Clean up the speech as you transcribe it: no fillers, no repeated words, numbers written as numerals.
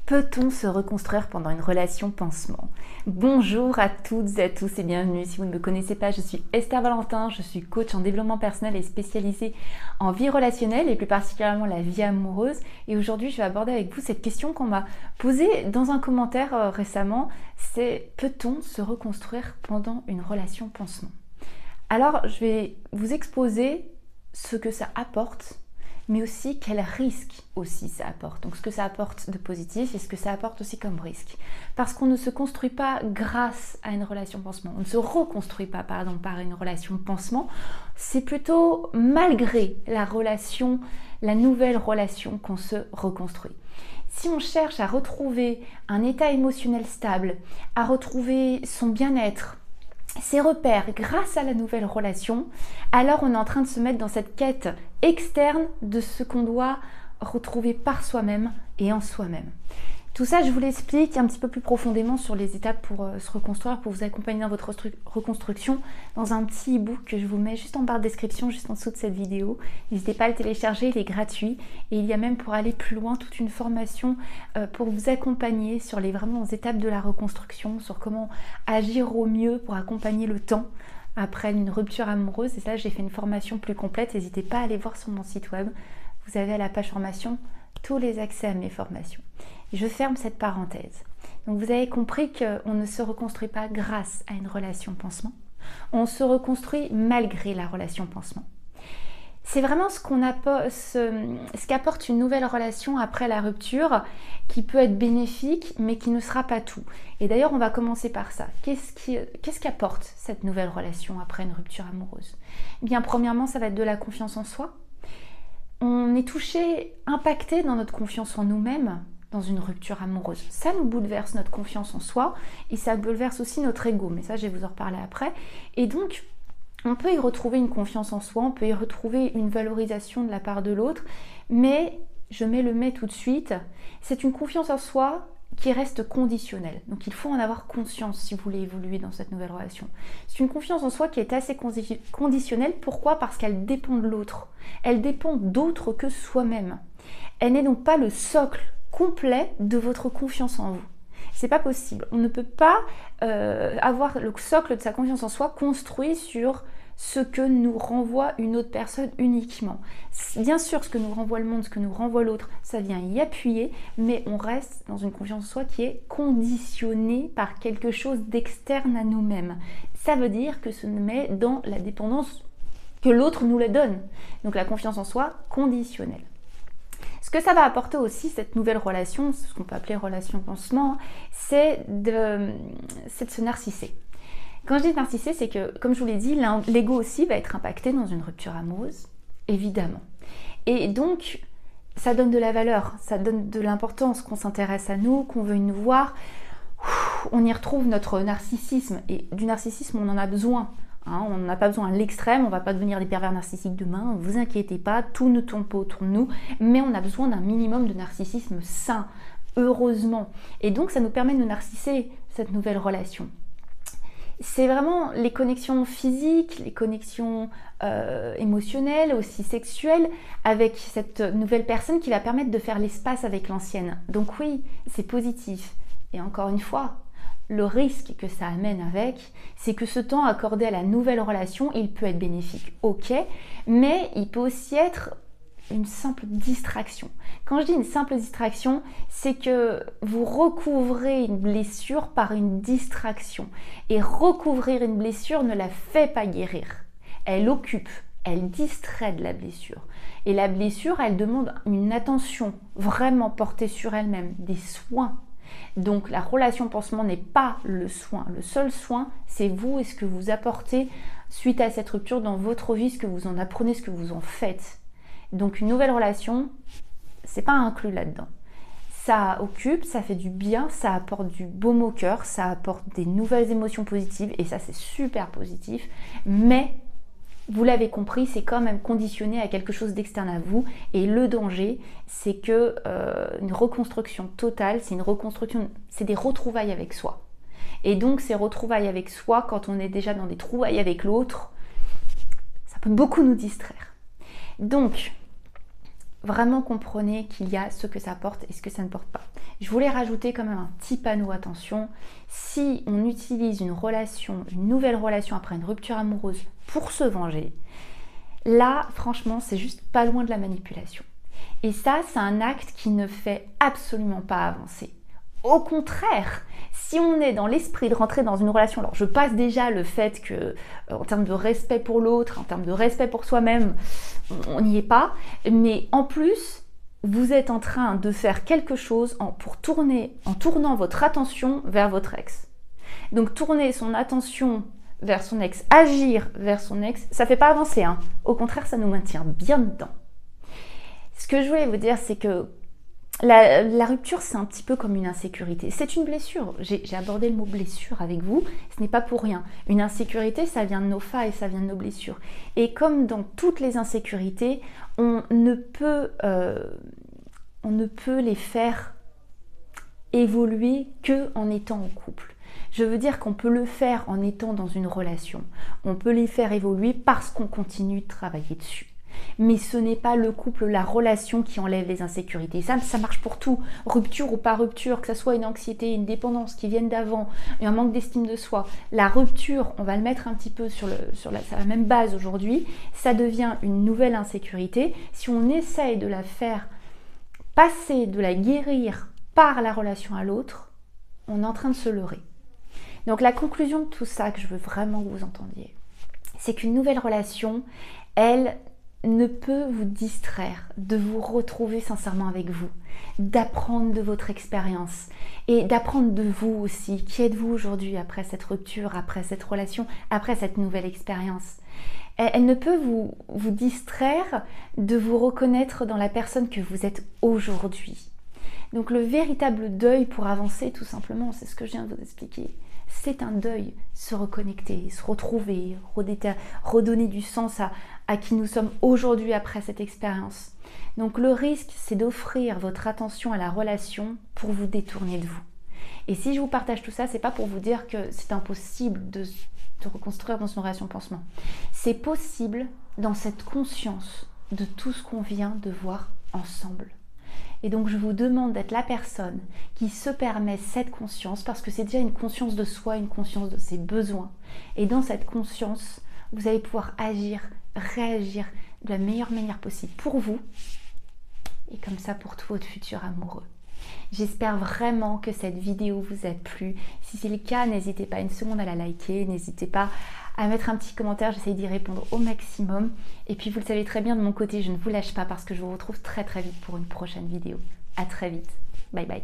Peut-on se reconstruire pendant une relation pansement? Bonjour à toutes et à tous et bienvenue. Si vous ne me connaissez pas, je suis Esther Valentin, je suis coach en développement personnel et spécialisée en vie relationnelle et plus particulièrement la vie amoureuse. Et aujourd'hui, je vais aborder avec vous cette question qu'on m'a posée dans un commentaire récemment. C'est: peut-on se reconstruire pendant une relation pansement? Alors, je vais vous exposer ce que ça apporte, mais aussi quel risque aussi ça apporte. Donc ce que ça apporte de positif et ce que ça apporte aussi comme risque. Parce qu'on ne se construit pas grâce à une relation pansement. On ne se reconstruit pas, pardon, par une relation pansement. C'est plutôt malgré la relation, la nouvelle relation qu'on se reconstruit. Si on cherche à retrouver un état émotionnel stable, à retrouver son bien-être, ses repères grâce à la nouvelle relation, alors on est en train de se mettre dans cette quête externe de ce qu'on doit retrouver par soi-même et en soi-même. Tout ça, je vous l'explique un petit peu plus profondément sur les étapes pour se reconstruire, pour vous accompagner dans votre reconstruction, dans un petit e-book que je vous mets juste en barre de description, juste en dessous de cette vidéo. N'hésitez pas à le télécharger, il est gratuit. Et il y a même, pour aller plus loin, toute une formation pour vous accompagner sur les vraiment étapes de la reconstruction, sur comment agir au mieux pour accompagner le temps après une rupture amoureuse. Et ça, j'ai fait une formation plus complète. N'hésitez pas à aller voir sur mon site web. Vous avez à la page formation tous les accès à mes formations. Je ferme cette parenthèse. Donc vous avez compris qu'on ne se reconstruit pas grâce à une relation pansement. On se reconstruit malgré la relation pansement. C'est vraiment ce qu'apporte une nouvelle relation après la rupture, qui peut être bénéfique, mais qui ne sera pas tout. Et d'ailleurs, on va commencer par ça. Qu'est-ce qu'apporte cette nouvelle relation après une rupture amoureuse? Eh bien, premièrement, ça va être de la confiance en soi. On est touché, impacté dans notre confiance en nous-mêmes dans une rupture amoureuse. Ça nous bouleverse notre confiance en soi et ça bouleverse aussi notre ego, mais ça je vais vous en reparler après. Et donc on peut y retrouver une confiance en soi, on peut y retrouver une valorisation de la part de l'autre, mais je mets le mais tout de suite, c'est une confiance en soi qui reste conditionnelle. Donc il faut en avoir conscience si vous voulez évoluer dans cette nouvelle relation. C'est une confiance en soi qui est assez conditionnelle. Pourquoi? Parce qu'elle dépend de l'autre. Elle dépend d'autre que soi-même. Elle n'est donc pas le socle complet de votre confiance en vous. C'est pas possible. On ne peut pas avoir le socle de sa confiance en soi construit sur ce que nous renvoie une autre personne uniquement. Bien sûr, ce que nous renvoie le monde, ce que nous renvoie l'autre, ça vient y appuyer, mais on reste dans une confiance en soi qui est conditionnée par quelque chose d'externe à nous-mêmes. Ça veut dire que ce nous met dans la dépendance que l'autre nous le donne. Donc la confiance en soi conditionnelle. Ce que ça va apporter aussi, cette nouvelle relation, ce qu'on peut appeler relation pansement, c'est de se narcisser. Quand je dis narcisser, c'est que, comme je vous l'ai dit, l'ego aussi va être impacté dans une rupture amoureuse, évidemment. Et donc, ça donne de la valeur, ça donne de l'importance, qu'on s'intéresse à nous, qu'on veuille nous voir. On y retrouve notre narcissisme, et du narcissisme, on en a besoin. On n'a pas besoin à l'extrême, on ne va pas devenir des pervers narcissiques demain, ne vous inquiétez pas, tout ne tourne pas autour de nous, mais on a besoin d'un minimum de narcissisme sain, heureusement. Et donc ça nous permet de nous narcisser, cette nouvelle relation. C'est vraiment les connexions physiques, les connexions émotionnelles, aussi sexuelles, avec cette nouvelle personne qui va permettre de faire l'espace avec l'ancienne. Donc oui, c'est positif. Et encore une fois, le risque que ça amène avec, c'est que ce temps accordé à la nouvelle relation, il peut être bénéfique, ok, mais il peut aussi être une simple distraction. Quand je dis une simple distraction, c'est que vous recouvrez une blessure par une distraction. Et recouvrir une blessure ne la fait pas guérir. Elle occupe, elle distrait de la blessure. Et la blessure, elle demande une attention vraiment portée sur elle-même, des soins. Donc la relation pansement n'est pas le soin. Le seul soin, c'est vous et ce que vous apportez suite à cette rupture dans votre vie, ce que vous en apprenez, ce que vous en faites. Donc une nouvelle relation, c'est pas inclus là-dedans. Ça occupe, ça fait du bien, ça apporte du baume au cœur, ça apporte des nouvelles émotions positives et ça c'est super positif. Mais vous l'avez compris, c'est quand même conditionné à quelque chose d'externe à vous. Et le danger, c'est que une reconstruction totale, c'est une reconstruction, c'est des retrouvailles avec soi. Et donc ces retrouvailles avec soi, quand on est déjà dans des trouvailles avec l'autre, ça peut beaucoup nous distraire. Donc, vraiment comprenez qu'il y a ce que ça porte et ce que ça ne porte pas. je voulais rajouter quand même un petit panneau attention. Si on utilise une nouvelle relation après une rupture amoureuse pour se venger, là, franchement, c'est juste pas loin de la manipulation. Et ça, c'est un acte qui ne fait absolument pas avancer. Au contraire, si on est dans l'esprit de rentrer dans une relation, alors je passe déjà le fait que, en termes de respect pour l'autre, en termes de respect pour soi-même, on n'y est pas, mais en plus, vous êtes en train de faire quelque chose en tournant votre attention vers votre ex. Donc tourner son attention vers son ex, agir vers son ex, ça ne fait pas avancer, hein. Au contraire, ça nous maintient bien dedans. Ce que je voulais vous dire, c'est que la rupture, c'est un petit peu comme une insécurité. C'est une blessure. J'ai abordé le mot blessure avec vous. Ce n'est pas pour rien. Une insécurité, ça vient de nos failles, ça vient de nos blessures. Et comme dans toutes les insécurités, on ne peut les faire évoluer qu'en étant en couple. Je veux dire qu'on peut le faire en étant dans une relation. On peut les faire évoluer parce qu'on continue de travailler dessus. Mais ce n'est pas le couple, la relation qui enlève les insécurités. Ça marche pour tout, rupture ou pas rupture, que ce soit une anxiété, une dépendance qui viennent d'avant, un manque d'estime de soi. La rupture, on va le mettre un petit peu sur la même base aujourd'hui, ça devient une nouvelle insécurité. Si on essaye de la faire passer, de la guérir par la relation à l'autre, on est en train de se leurrer. Donc la conclusion de tout ça que je veux vraiment que vous entendiez, c'est qu'une nouvelle relation, elle ne peut vous distraire de vous retrouver sincèrement avec vous, d'apprendre de votre expérience et d'apprendre de vous aussi. Qui êtes-vous aujourd'hui après cette rupture, après cette relation, après cette nouvelle expérience? Elle ne peut vous distraire de vous reconnaître dans la personne que vous êtes aujourd'hui. Donc le véritable deuil pour avancer, tout simplement, c'est ce que je viens de vous expliquer. C'est un deuil, se reconnecter, se retrouver, redonner du sens à qui nous sommes aujourd'hui après cette expérience. Donc le risque, c'est d'offrir votre attention à la relation pour vous détourner de vous. Et si je vous partage tout ça, c'est pas pour vous dire que c'est impossible de reconstruire dans une relation pansement. C'est possible dans cette conscience de tout ce qu'on vient de voir ensemble. Et donc je vous demande d'être la personne qui se permet cette conscience, parce que c'est déjà une conscience de soi, une conscience de ses besoins. Et dans cette conscience, vous allez pouvoir agir, réagir de la meilleure manière possible pour vous, et comme ça pour tout votre futur amoureux. J'espère vraiment que cette vidéo vous a plu. Si c'est le cas, n'hésitez pas une seconde à la liker, n'hésitez pas à mettre un petit commentaire, j'essaie d'y répondre au maximum. Et puis vous le savez très bien, de mon côté, je ne vous lâche pas parce que je vous retrouve très très vite pour une prochaine vidéo. À très vite. Bye bye.